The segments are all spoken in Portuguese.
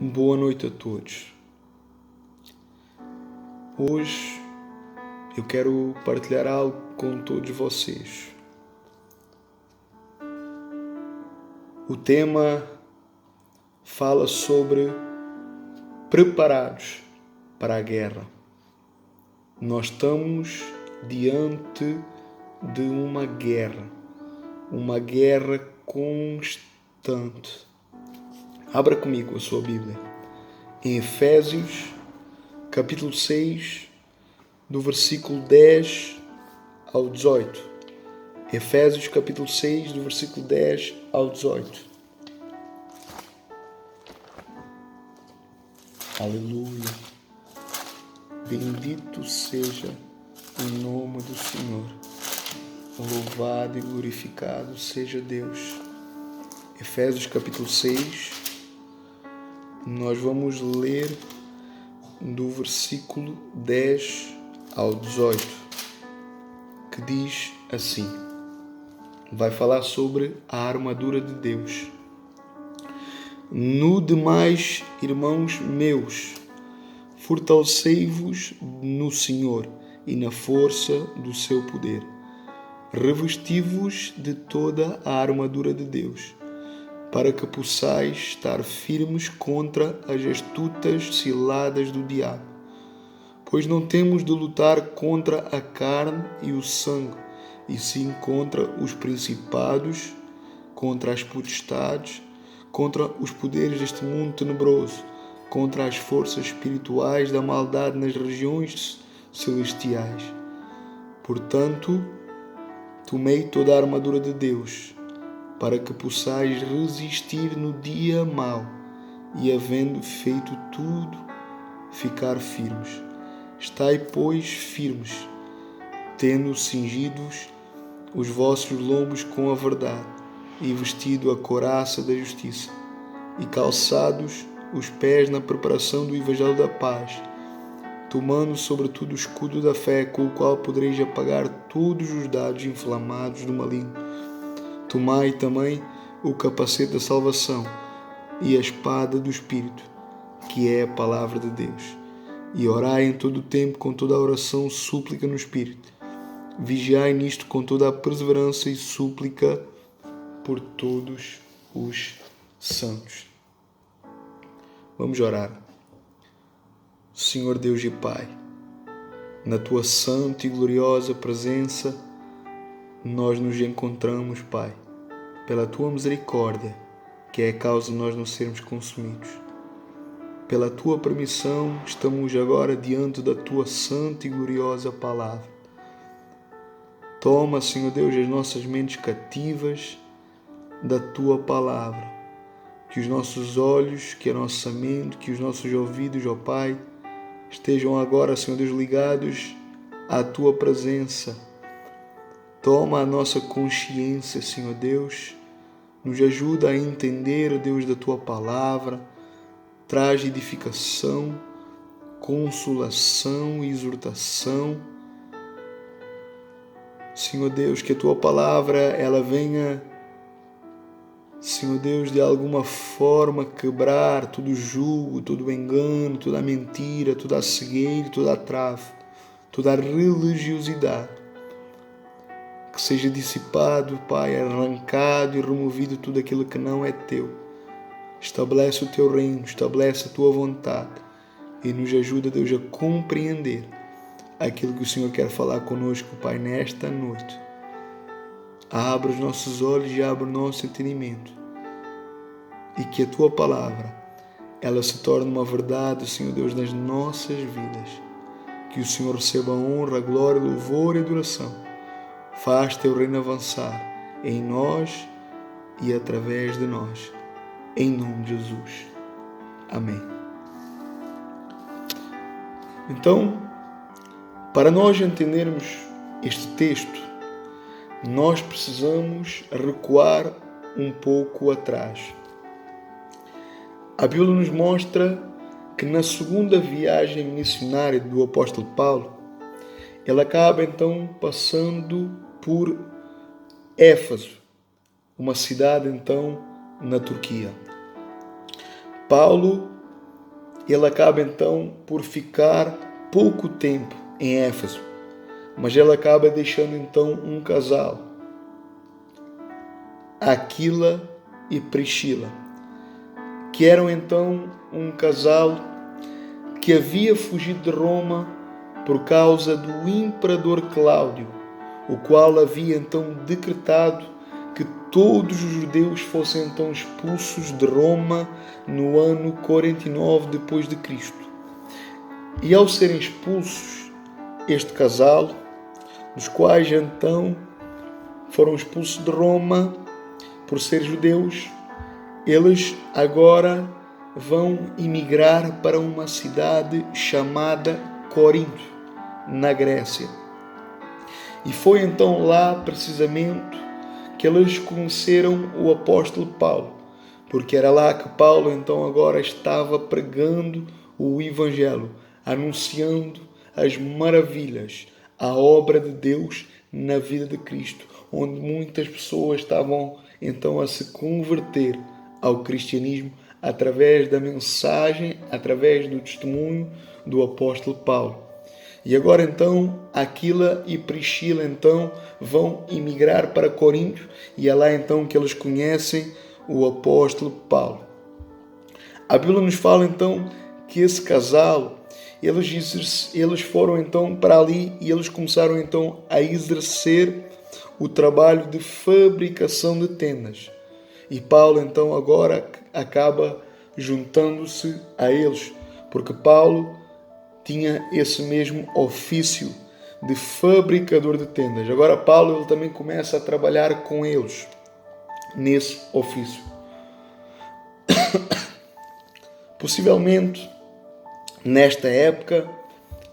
Boa noite a todos. Hoje eu quero partilhar algo com todos vocês. O tema fala sobre preparados para a guerra. Nós estamos diante de uma guerra constante. Abra comigo a sua Bíblia em Efésios, capítulo 6, do versículo 10 ao 18. Efésios, capítulo 6, do versículo 10 ao 18. Aleluia. Bendito seja o nome do Senhor. Louvado e glorificado seja Deus. Efésios, capítulo 6. Nós vamos ler do versículo 10 ao 18, que diz assim: vai falar sobre a armadura de Deus. No demais, irmãos meus, fortalecei-vos no Senhor e na força do seu poder. Revesti-vos de toda a armadura de Deus, para que possais estar firmes contra as astutas ciladas do diabo. Pois não temos de lutar contra a carne e o sangue, e sim contra os principados, contra as potestades, contra os poderes deste mundo tenebroso, contra as forças espirituais da maldade nas regiões celestiais. Portanto, tomei toda a armadura de Deus, para que possais resistir no dia mau e, havendo feito tudo, ficar firmes. Estai, pois, firmes, tendo cingidos os vossos lombos com a verdade, e vestido a couraça da justiça, e calçados os pés na preparação do evangelho da paz, tomando sobretudo o escudo da fé, com o qual podereis apagar todos os dardos inflamados do maligno. Tomai também o capacete da salvação e a espada do Espírito, que é a palavra de Deus. E orai em todo o tempo com toda a oração, súplica no Espírito. Vigiai nisto com toda a perseverança e súplica por todos os santos. Vamos orar. Senhor Deus e Pai, na Tua santa e gloriosa presença, nós nos encontramos, Pai, pela Tua misericórdia, que é a causa de nós não sermos consumidos. Pela Tua permissão, estamos agora diante da Tua santa e gloriosa palavra. Toma, Senhor Deus, as nossas mentes cativas da Tua palavra. Que os nossos olhos, que a nossa mente, que os nossos ouvidos, ó Pai, estejam agora, Senhor Deus, ligados à Tua presença. Toma a nossa consciência, Senhor Deus, nos ajuda a entender, Deus, da Tua palavra, traz edificação, consolação e exortação. Senhor Deus, que a Tua palavra, ela venha, Senhor Deus, de alguma forma quebrar todo o jugo, todo o engano, toda a mentira, toda a cegueira, toda a trave, toda a religiosidade. Que seja dissipado, Pai, arrancado e removido tudo aquilo que não é Teu. Estabelece o Teu reino, estabelece a Tua vontade e nos ajuda, Deus, a compreender aquilo que o Senhor quer falar conosco, Pai, nesta noite. Abra os nossos olhos e abra o nosso entendimento e que a Tua palavra, ela se torne uma verdade, Senhor Deus, nas nossas vidas. Que o Senhor receba a honra, a glória, louvor e adoração. Faz Teu reino avançar em nós e através de nós. Em nome de Jesus. Amém. Então, para nós entendermos este texto, nós precisamos recuar um pouco atrás. A Bíblia nos mostra que na segunda viagem missionária do apóstolo Paulo, ele acaba então passando por Éfeso, uma cidade então na Turquia. Paulo ele acaba então por ficar pouco tempo em Éfeso, mas ele acaba deixando então um casal, Aquila e Priscila, que eram então um casal que havia fugido de Roma por causa do imperador Cláudio, o qual havia então decretado que todos os judeus fossem então expulsos de Roma no ano 49 depois de Cristo. E ao serem expulsos, este casal, dos quais então foram expulsos de Roma por ser judeus, eles agora vão emigrar para uma cidade chamada Corinto, na Grécia. E foi então lá, precisamente, que eles conheceram o apóstolo Paulo, porque era lá que Paulo então agora estava pregando o Evangelho, anunciando as maravilhas, a obra de Deus na vida de Cristo, onde muitas pessoas estavam então a se converter ao cristianismo através da mensagem, através do testemunho do apóstolo Paulo. E agora então Aquila e Priscila então vão emigrar para Corinto e é lá então que eles conhecem o apóstolo Paulo. A Bíblia nos fala então que esse casal, eles foram então para ali e eles começaram então a exercer o trabalho de fabricação de tendas. E Paulo então agora acaba juntando-se a eles, porque Paulo tinha esse mesmo ofício de fabricador de tendas. Agora Paulo ele também começa a trabalhar com eles nesse ofício. Possivelmente, nesta época,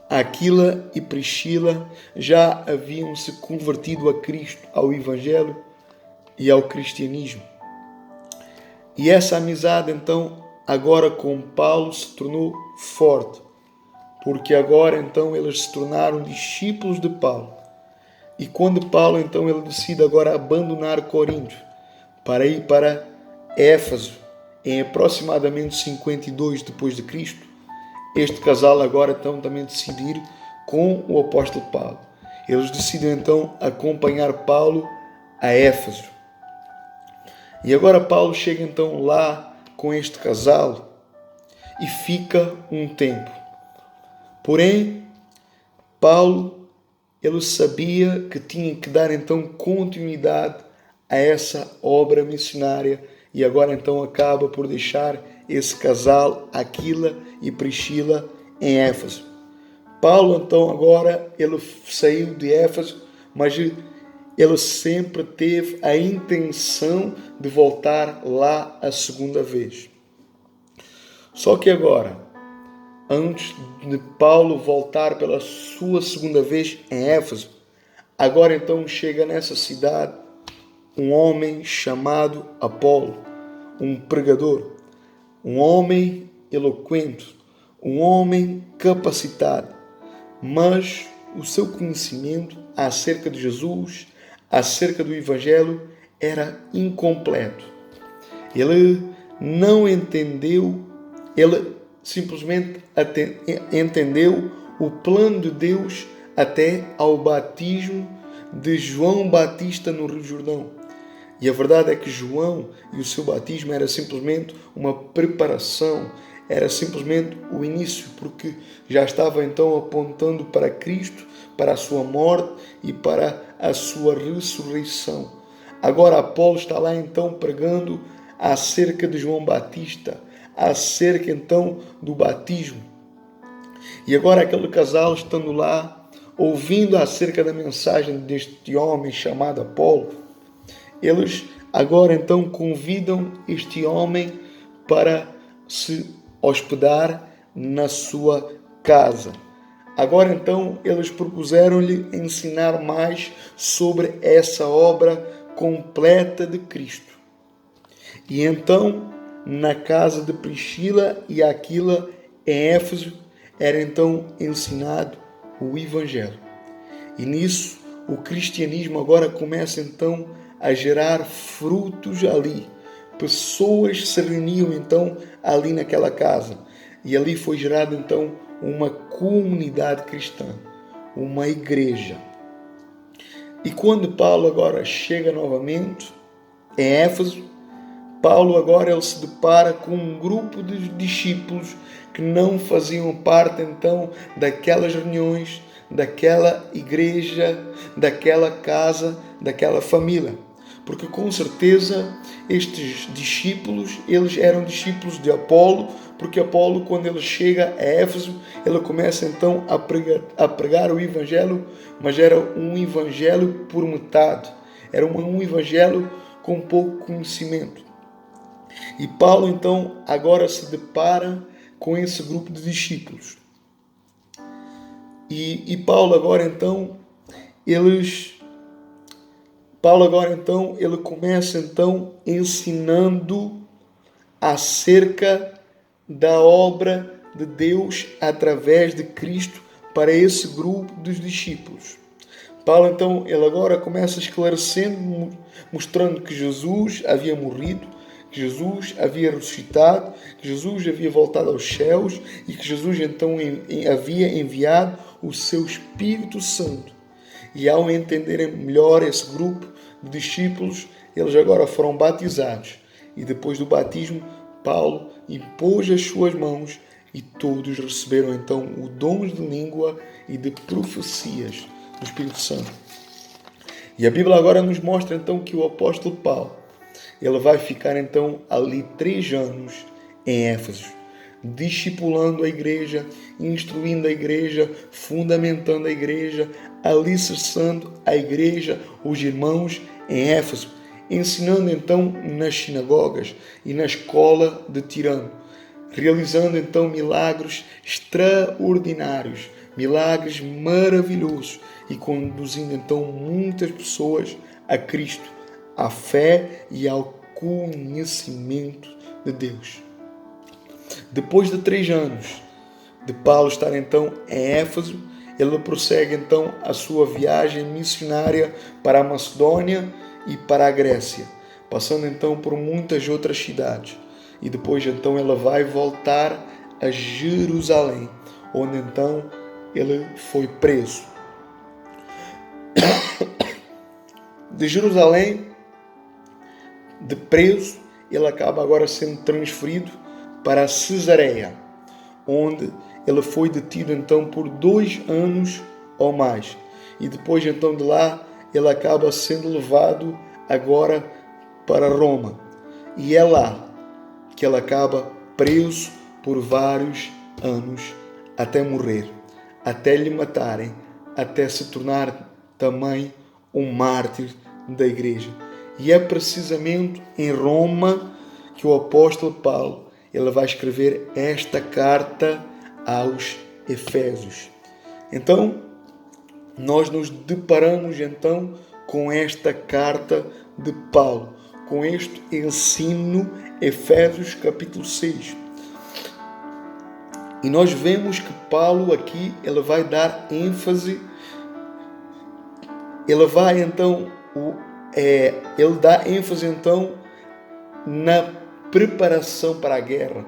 Aquila e Priscila já haviam se convertido a Cristo, ao Evangelho e ao cristianismo. E essa amizade, então, agora com Paulo se tornou forte, porque agora, então, eles se tornaram discípulos de Paulo. E quando Paulo, então, ele decide agora abandonar Corinto para ir para Éfeso, em aproximadamente 52 depois de Cristo, este casal agora, então, também decide ir com o apóstolo Paulo. Eles decidem, então, acompanhar Paulo a Éfeso. E agora Paulo chega então lá com este casal e fica um tempo. Porém, Paulo, ele sabia que tinha que dar então continuidade a essa obra missionária e agora então acaba por deixar esse casal, Aquila e Priscila, em Éfeso. Paulo então agora, ele saiu de Éfeso, mas ele sempre teve a intenção de voltar lá a segunda vez. Só que agora, antes de Paulo voltar pela sua segunda vez em Éfeso, agora então chega nessa cidade um homem chamado Apolo, um pregador, um homem eloquente, um homem capacitado, mas o seu conhecimento acerca de Jesus, acerca do Evangelho, era incompleto. Ele não entendeu, ele simplesmente entendeu o plano de Deus até ao batismo de João Batista no Rio Jordão. E a verdade é que João e o seu batismo era simplesmente uma preparação, era simplesmente o início, porque já estava então apontando para Cristo, para a sua morte e para a sua ressurreição. Agora Apolo está lá então pregando acerca de João Batista, acerca então do batismo. E agora aquele casal estando lá, ouvindo acerca da mensagem deste homem chamado Apolo, eles agora então convidam este homem para se hospedar na sua casa. Agora então eles propuseram-lhe ensinar mais sobre essa obra completa de Cristo. E então, na casa de Priscila e Aquila, em Éfeso, era então ensinado o Evangelho. E nisso, o cristianismo agora começa então a gerar frutos ali. Pessoas se reuniam então ali naquela casa. E ali foi gerada então uma comunidade cristã, uma igreja. E quando Paulo agora chega novamente em Éfeso, Paulo agora ele se depara com um grupo de discípulos que não faziam parte então daquelas reuniões, daquela igreja, daquela casa, daquela família. Porque com certeza estes discípulos, eles eram discípulos de Apolo, porque Apolo, quando ele chega a Éfeso, ele começa então a pregar o evangelho, mas era um evangelho por metade, era um evangelho com pouco conhecimento. E Paulo então agora se depara com esse grupo de discípulos. E Paulo agora então ele começa então ensinando acerca da obra de Deus através de Cristo para esse grupo dos discípulos. Paulo então ele agora começa esclarecendo, mostrando que Jesus havia morrido, que Jesus havia ressuscitado, que Jesus havia voltado aos céus e que Jesus então havia enviado o seu Espírito Santo. E ao entenderem melhor esse grupo de discípulos, eles agora foram batizados. E depois do batismo, Paulo impôs as suas mãos e todos receberam então o dom de língua e de profecias do Espírito Santo. E a Bíblia agora nos mostra então que o apóstolo Paulo, ele vai ficar então ali 3 anos em Éfeso, discipulando a igreja, instruindo a igreja, fundamentando a igreja, alicerçando a igreja, os irmãos em Éfeso, ensinando então nas sinagogas e na escola de Tirano, realizando então milagres extraordinários, milagres maravilhosos e conduzindo então muitas pessoas a Cristo, à fé e ao conhecimento de Deus. Depois de 3 anos de Paulo estar então em Éfeso, ele prossegue então a sua viagem missionária para a Macedônia e para a Grécia, passando então por muitas outras cidades. E depois então ele vai voltar a Jerusalém, onde então ele foi preso. De Jerusalém, de preso, ele acaba agora sendo transferido para Cesareia, onde ele foi detido então por 2 anos ou mais. E depois então de lá, ele acaba sendo levado agora para Roma. E é lá que ele acaba preso por vários anos, até morrer, até lhe matarem, até se tornar também um mártir da igreja. E é precisamente em Roma que o apóstolo Paulo ele vai escrever esta carta aos Efésios. Então, nós nos deparamos então com esta carta de Paulo, com este ensino, Efésios capítulo 6. E nós vemos que Paulo aqui ele vai dar ênfase, ele dá ênfase então na preparação para a guerra,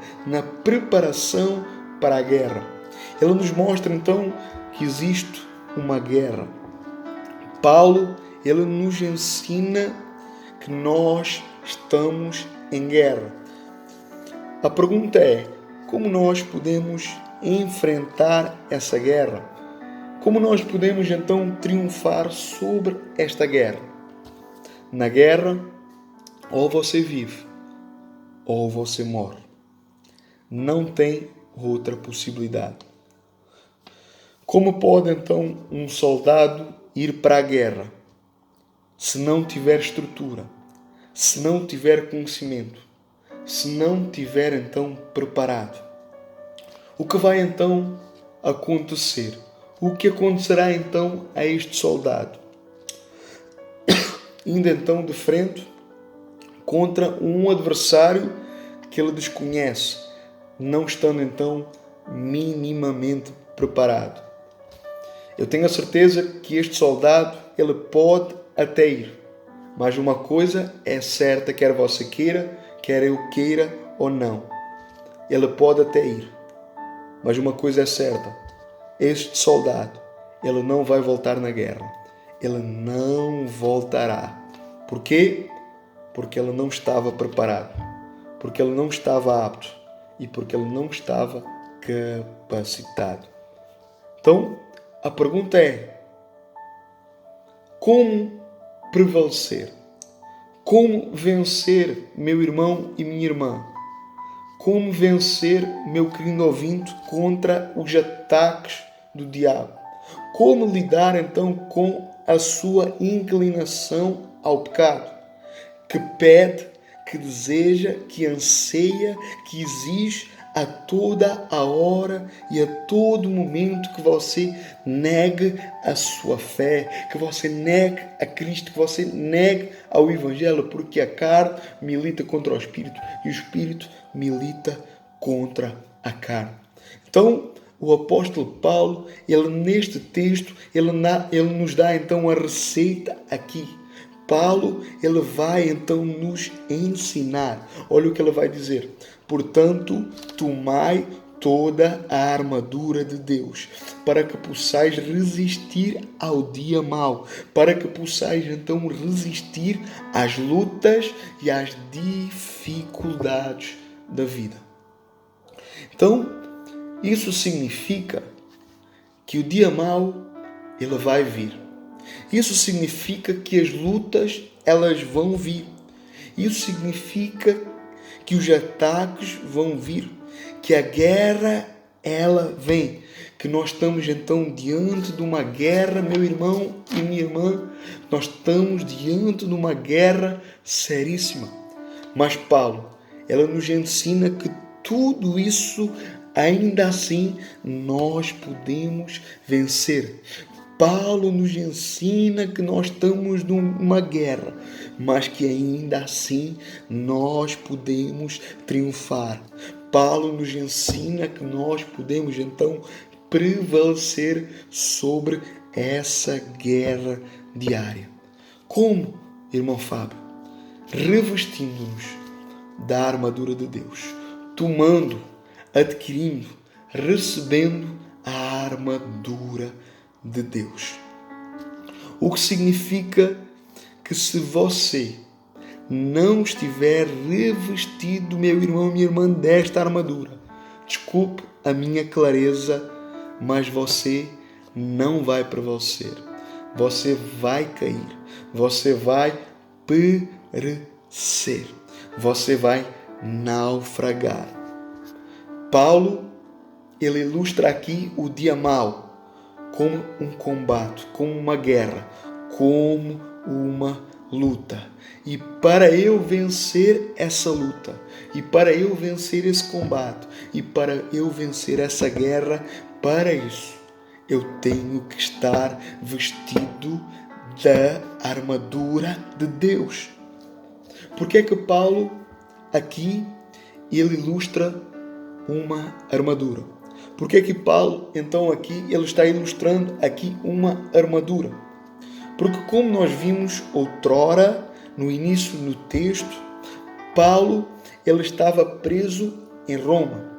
Ele nos mostra então que existe uma guerra. Paulo, ele nos ensina que nós estamos em guerra. A pergunta é: como nós podemos enfrentar essa guerra? Como nós podemos então triunfar sobre esta guerra? Na guerra, ou você vive, ou você morre. Não tem outra possibilidade. Como pode então um soldado ir para a guerra se não tiver estrutura, se não tiver conhecimento, se não tiver então preparado? O que vai então acontecer? O que acontecerá então a este soldado? Indo então de frente contra um adversário que ele desconhece, não estando então minimamente preparado. Eu tenho a certeza que este soldado ele pode até ir, mas uma coisa é certa, quer você queira, quer eu queira ou não, ele pode até ir, Mas uma coisa é certa, este soldado, ele não vai voltar na guerra. Ele não voltará. Por quê? Porque ele não estava preparado, porque ele não estava apto e porque ele não estava capacitado. Então, a pergunta é: como prevalecer? Como vencer, meu irmão e minha irmã? Como vencer, meu querido ouvinte, contra os ataques do diabo? Como lidar então com a sua inclinação ao pecado? Que pede, que deseja, que anseia, que exige a toda a hora e a todo momento que você negue a sua fé, que você negue a Cristo, que você negue ao Evangelho, porque a carne milita contra o Espírito e o Espírito milita contra a carne. Então, o apóstolo Paulo, ele neste texto, ele nos dá então a receita aqui. Paulo, ele vai então nos ensinar. Olha o que ele vai dizer. Portanto, tomai toda a armadura de Deus, para que possais resistir ao dia mau, para que possais então resistir às lutas e às dificuldades da vida. Então, isso significa que o dia mau, ele vai vir. Isso significa que as lutas, elas vão vir. Isso significa que os ataques vão vir, que a guerra, ela vem, que nós estamos então diante de uma guerra, meu irmão e minha irmã, nós estamos diante de uma guerra seríssima. Mas Paulo, ela nos ensina que tudo isso, ainda assim, nós podemos vencer. Paulo nos ensina que nós estamos numa guerra, mas que ainda assim nós podemos triunfar. Paulo nos ensina que nós podemos então prevalecer sobre essa guerra diária. Como, irmão Fábio? Revestindo-nos da armadura de Deus, tomando, adquirindo, recebendo a armadura de Deus. O que significa que se você não estiver revestido, meu irmão, minha irmã, desta armadura, desculpe a minha clareza, mas você não vai prevalecer. Você vai cair. Você vai perecer. Você vai naufragar. Paulo, ele ilustra aqui o dia mau como um combate, como uma guerra, como uma luta. E para eu vencer essa luta, e para eu vencer esse combate, e para eu vencer essa guerra, para isso eu tenho que estar vestido da armadura de Deus. Por que é que Paulo aqui ele ilustra uma armadura? Por que é que Paulo, então, aqui, ele está ilustrando aqui uma armadura? Porque como nós vimos outrora, no início do texto, Paulo, ele estava preso em Roma.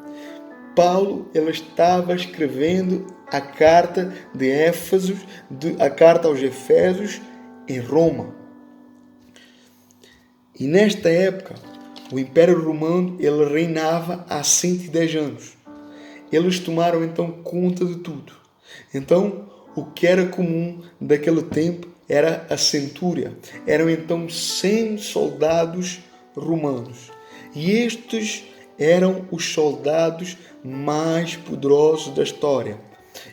Paulo, ele estava escrevendo a carta de Éfeso, a carta aos Efésios, em Roma. E nesta época, o Império Romano, ele reinava há 110 anos. Eles tomaram então conta de tudo. Então, o que era comum daquele tempo era a centúria. Eram então 100 soldados romanos. E estes eram os soldados mais poderosos da história.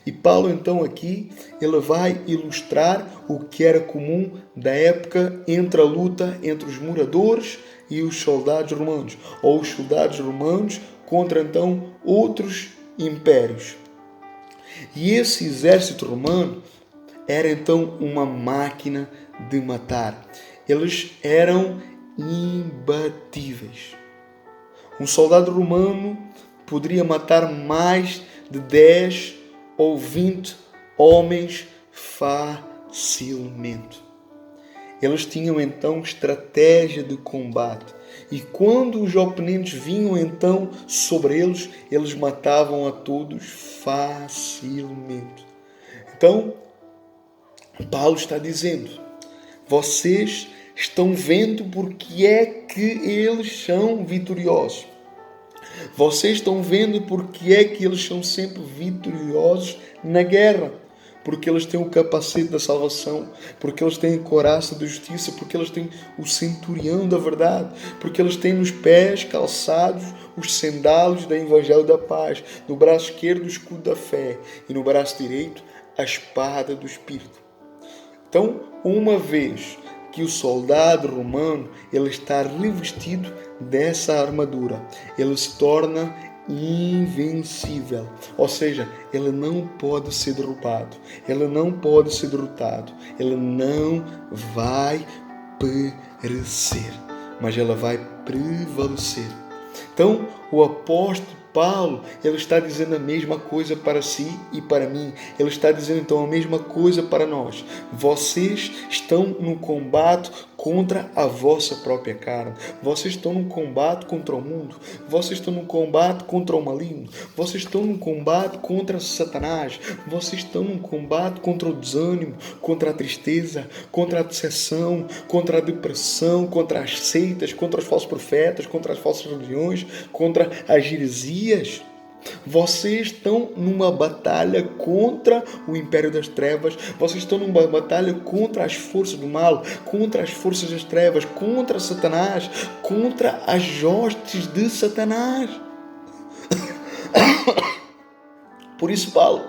E Paulo então aqui, ele vai ilustrar o que era comum da época entre a luta entre os moradores e os soldados romanos. Ou os soldados romanos contra então outros impérios. E esse exército romano era então uma máquina de matar. Eles eram imbatíveis. Um soldado romano poderia matar mais de 10 ou 20 homens facilmente. Eles tinham então estratégia de combate. E quando os oponentes vinham então sobre eles, eles matavam a todos facilmente. Então, Paulo está dizendo: vocês estão vendo porque é que eles são vitoriosos. Vocês estão vendo porque é que eles são sempre vitoriosos na guerra. Porque eles têm o capacete da salvação, porque eles têm a couraça da justiça, porque eles têm o centurião da verdade, porque eles têm nos pés calçados os sandálios do evangelho da paz, no braço esquerdo o escudo da fé e no braço direito a espada do Espírito. Então, uma vez que o soldado romano ele está revestido dessa armadura, ele se torna invencível, ou seja, ele não pode ser derrubado, ele não pode ser derrotado, ele não vai perecer, mas ele vai prevalecer. Então, o apóstolo Paulo, ele está dizendo a mesma coisa para si e para mim. Ele está dizendo então a mesma coisa para nós. Vocês estão no combate contra a vossa própria carne. Vocês estão num combate contra o mundo. Vocês estão num combate contra o maligno. Vocês estão num combate contra Satanás. Vocês estão num combate contra o desânimo, contra a tristeza, contra a decepção, contra a depressão, contra as seitas, contra os falsos profetas, contra as falsas religiões, contra as heresias. Vocês estão numa batalha contra o império das trevas. Vocês estão numa batalha contra as forças do mal, contra as forças das trevas, contra Satanás, contra as hostes de Satanás. Por isso Paulo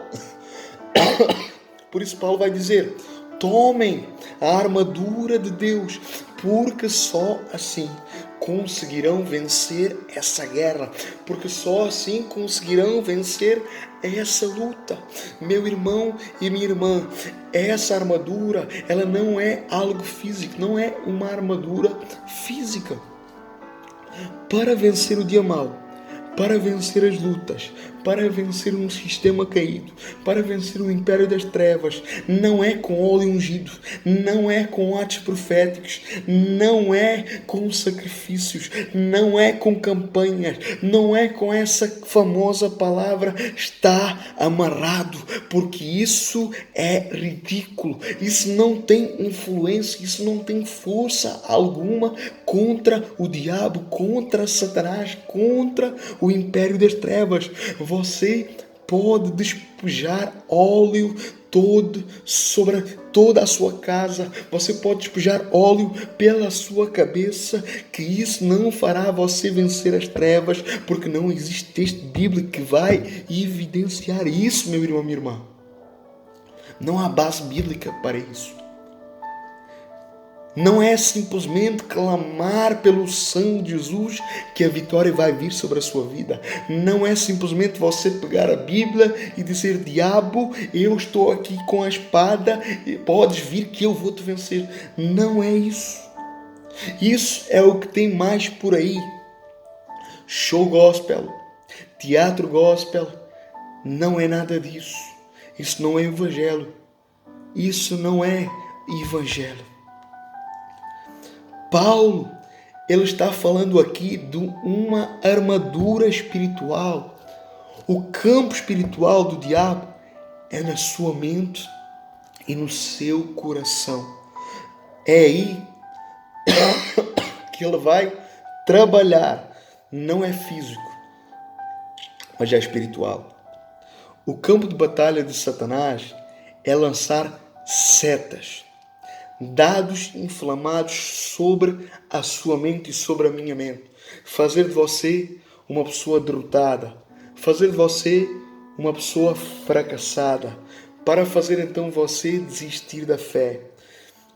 vai dizer: tomem a armadura de Deus, porque só assim conseguirão vencer essa guerra, porque só assim conseguirão vencer essa luta. Meu irmão e minha irmã, essa armadura, ela não é algo físico, não é uma armadura física. Para vencer o dia mau, para vencer as lutas, para vencer um sistema caído, para vencer o império das trevas, não é com óleo ungido, não é com atos proféticos, não é com sacrifícios, não é com campanhas, não é com essa famosa palavra está amarrado, porque isso é ridículo, isso não tem influência, isso não tem força alguma contra o diabo, contra Satanás, contra o império das trevas. Você pode despejar óleo todo sobre toda a sua casa. Você pode despejar óleo pela sua cabeça, que isso não fará você vencer as trevas, porque não existe texto bíblico que vai evidenciar isso, meu irmão, minha irmã. Não há base bíblica para isso. Não é simplesmente clamar pelo sangue de Jesus que a vitória vai vir sobre a sua vida. Não é simplesmente você pegar a Bíblia e dizer: diabo, eu estou aqui com a espada, podes vir que eu vou te vencer. Não é isso. Isso é o que tem mais por aí. Show gospel, teatro gospel, não é nada disso. Isso não é evangelho. Isso não é evangelho. Paulo, ele está falando aqui de uma armadura espiritual. O campo espiritual do diabo é na sua mente e no seu coração. É aí que ele vai trabalhar. Não é físico, mas é espiritual. O campo de batalha de Satanás é lançar setas, dados inflamados sobre a sua mente e sobre a minha mente. Fazer de você uma pessoa derrotada. Fazer de você uma pessoa fracassada. Para fazer então você desistir da fé.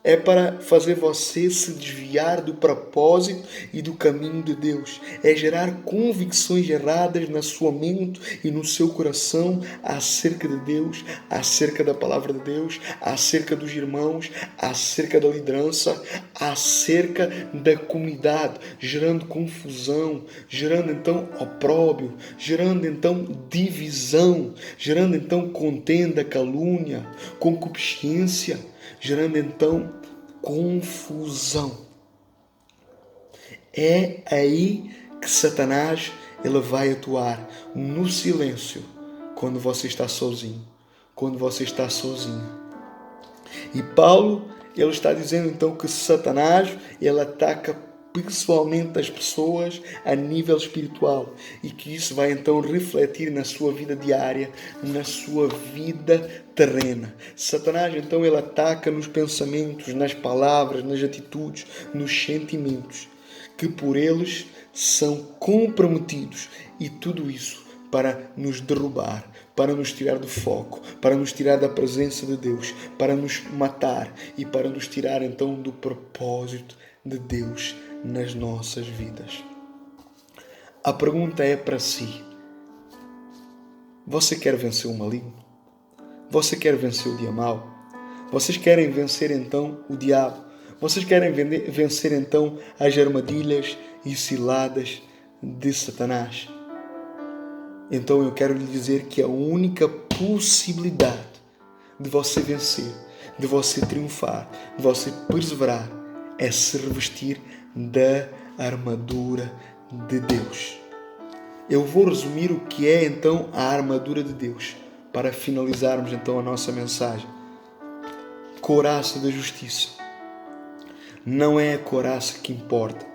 É para fazer você se desviar do propósito e do caminho de Deus. É gerar convicções erradas na sua mente e no seu coração acerca de Deus, acerca da palavra de Deus, acerca dos irmãos, acerca da liderança, acerca da comunidade, gerando confusão, gerando então opróbrio, gerando então divisão, gerando então contenda, calúnia, concupiscência, gerando então confusão. É aí que Satanás ele vai atuar, no silêncio, quando você está sozinho, quando você está sozinho. E Paulo, ele está dizendo então que Satanás, ele ataca pessoalmente as pessoas a nível espiritual e que isso vai então refletir na sua vida diária, na sua vida terrena. Satanás então ele ataca nos pensamentos, nas palavras, nas atitudes, nos sentimentos, que por eles são comprometidos, e tudo isso para nos derrubar, para nos tirar do foco, para nos tirar da presença de Deus, para nos matar e para nos tirar então do propósito de Deus nas nossas vidas. A pergunta é para si: você quer vencer o maligno? Você quer vencer o dia mau? Vocês querem vencer então o diabo? Vocês querem vencer então as armadilhas e ciladas de Satanás? Então eu quero lhe dizer que a única possibilidade de você vencer, de você triunfar, de você perseverar, é se revestir da armadura de Deus. Eu vou resumir o que é então a armadura de Deus, para finalizarmos então a nossa mensagem. Couraça da justiça. Não é a couraça que importa,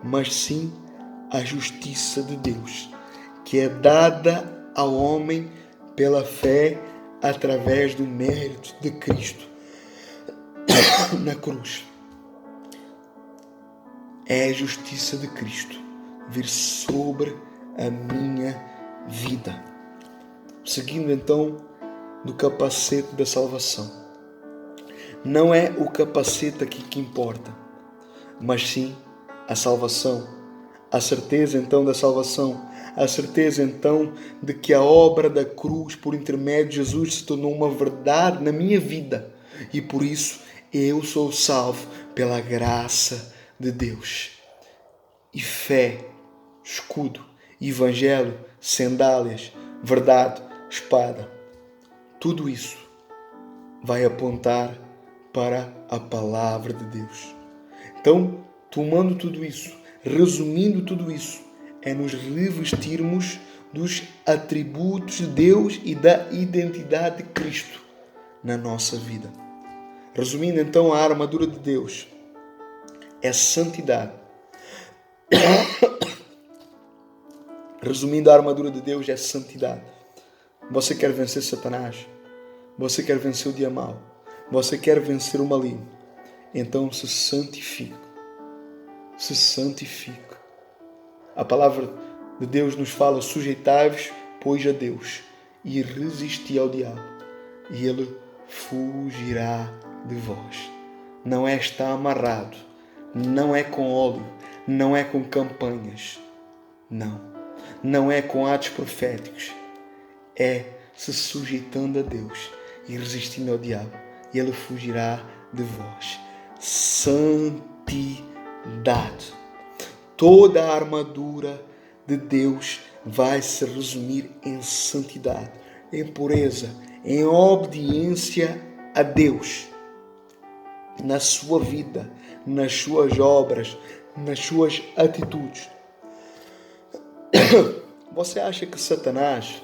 mas sim a justiça de Deus, que é dada ao homem pela fé através do mérito de Cristo na cruz. É a justiça de Cristo vir sobre a minha vida. Seguindo então do capacete da salvação. Não é o capacete aqui que importa, mas sim a salvação. A certeza então da salvação. A certeza então de que a obra da cruz por intermédio de Jesus se tornou uma verdade na minha vida. E por isso eu sou salvo pela graça de Deus. E fé, escudo, evangelho, sandálias, verdade, espada. Tudo isso vai apontar para a palavra de Deus. Então, tomando tudo isso, resumindo tudo isso, é nos revestirmos dos atributos de Deus e da identidade de Cristo na nossa vida. Resumindo então, a armadura de Deus é santidade. Resumindo, a armadura de Deus é santidade. Você quer vencer Satanás? Você quer vencer o dia mau? Você quer vencer o maligno? Então se santifique. Se santifique. A palavra de Deus nos fala: sujeitai-vos, pois, a Deus, e resisti ao diabo, e ele fugirá de vós. Não é estar amarrado, não é com óleo, não é com campanhas, não é com atos proféticos, é se sujeitando a Deus e resistindo ao diabo, e ele fugirá de vós. Santidade. Toda a armadura de Deus vai se resumir em santidade, em pureza, em obediência a Deus, na sua vida, nas suas obras, nas suas atitudes. Você acha que Satanás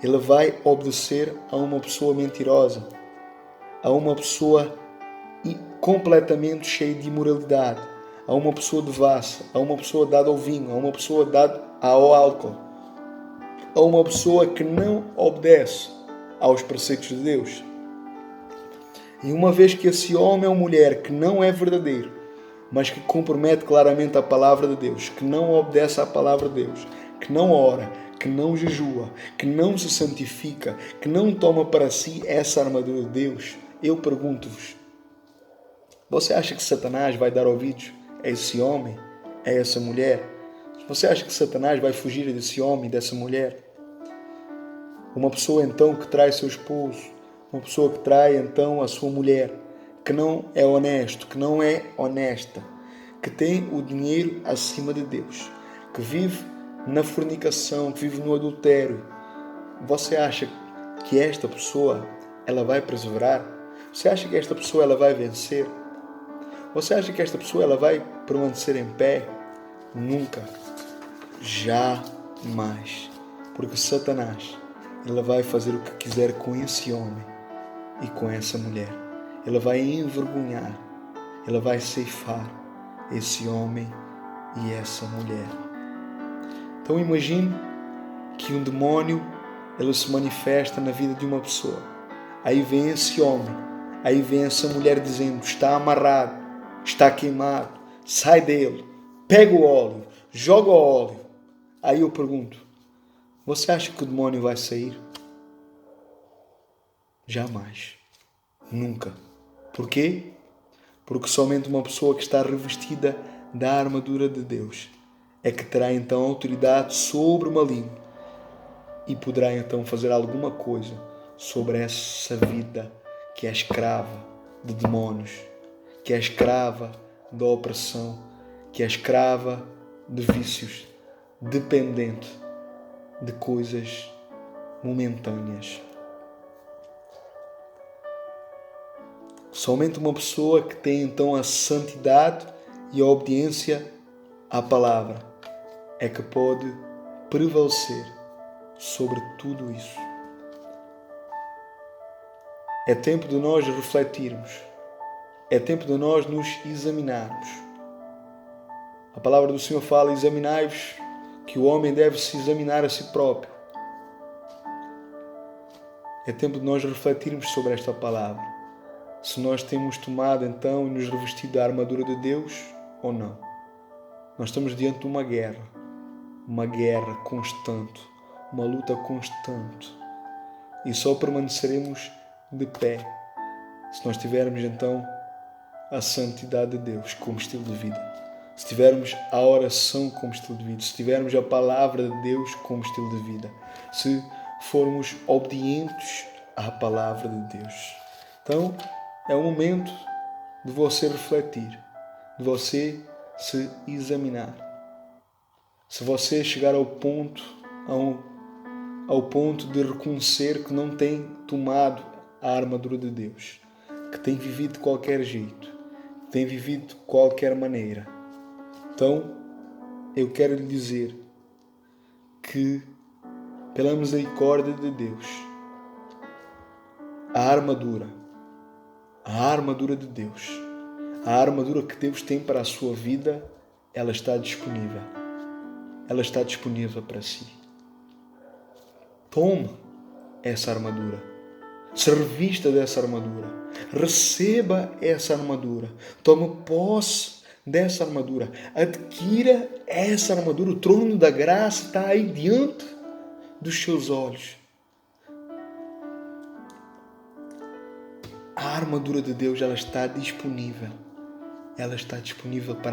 ele vai obedecer a uma pessoa mentirosa, a uma pessoa completamente cheia de imoralidade, a uma pessoa devassa, a uma pessoa dada ao vinho, a uma pessoa dada ao álcool, a uma pessoa que não obedece aos preceitos de Deus? E uma vez que esse homem ou mulher que não é verdadeiro, mas que compromete claramente a palavra de Deus, que não obedece à palavra de Deus, que não ora, que não jejua, que não se santifica, que não toma para si essa armadura de Deus, eu pergunto-vos, você acha que Satanás vai dar ouvidos a esse homem, a essa mulher? Você acha que Satanás vai fugir desse homem, dessa mulher? Uma pessoa então que trai seu esposo, uma pessoa que trai então a sua mulher, que não é honesto, que não é honesta, que tem o dinheiro acima de Deus, que vive na fornicação, que vive no adultério. Você acha que esta pessoa ela vai perseverar? Você acha que esta pessoa ela vai vencer? Você acha que esta pessoa ela vai permanecer em pé? Nunca. Jamais. Porque Satanás, ele vai fazer o que quiser com esse homem e com essa mulher. Ele vai envergonhar, ele vai ceifar esse homem e essa mulher. Então imagine que um demônio, ele se manifesta na vida de uma pessoa. Aí vem esse homem, aí vem essa mulher dizendo: está amarrado, está queimado, sai dele, pega o óleo, joga o óleo. Aí eu pergunto: você acha que o demônio vai sair? Jamais. Nunca. Por quê? Porque somente uma pessoa que está revestida da armadura de Deus é que terá então autoridade sobre o maligno e poderá então fazer alguma coisa sobre essa vida que é escrava de demónios, que é escrava da opressão, que é escrava de vícios, dependente de coisas momentâneas. Somente uma pessoa que tem então a santidade e a obediência à palavra é que pode prevalecer sobre tudo isso. É tempo de nós refletirmos. É tempo de nós nos examinarmos. A palavra do Senhor fala: examinai-vos, que o homem deve se examinar a si próprio. É tempo de nós refletirmos sobre esta palavra. Se nós temos tomado então e nos revestido da armadura de Deus ou não. Nós estamos diante de uma guerra constante, uma luta constante. E só permaneceremos de pé se nós tivermos então a santidade de Deus como estilo de vida. Se tivermos a oração como estilo de vida, se tivermos a palavra de Deus como estilo de vida, se formos obedientes à palavra de Deus. Então, é o momento de você refletir, de você se examinar. Se você chegar ao ponto de reconhecer que não tem tomado a armadura de Deus, que tem vivido de qualquer jeito, que tem vivido de qualquer maneira, então eu quero lhe dizer que, pela misericórdia de Deus, a armadura de Deus, a armadura que Deus tem para a sua vida, ela está disponível. Ela está disponível para si. Toma essa armadura. Se revista dessa armadura. Receba essa armadura. Tome posse dessa armadura. Adquira essa armadura. O trono da graça está aí diante dos seus olhos. A armadura de Deus, ela está disponível. Ela está disponível para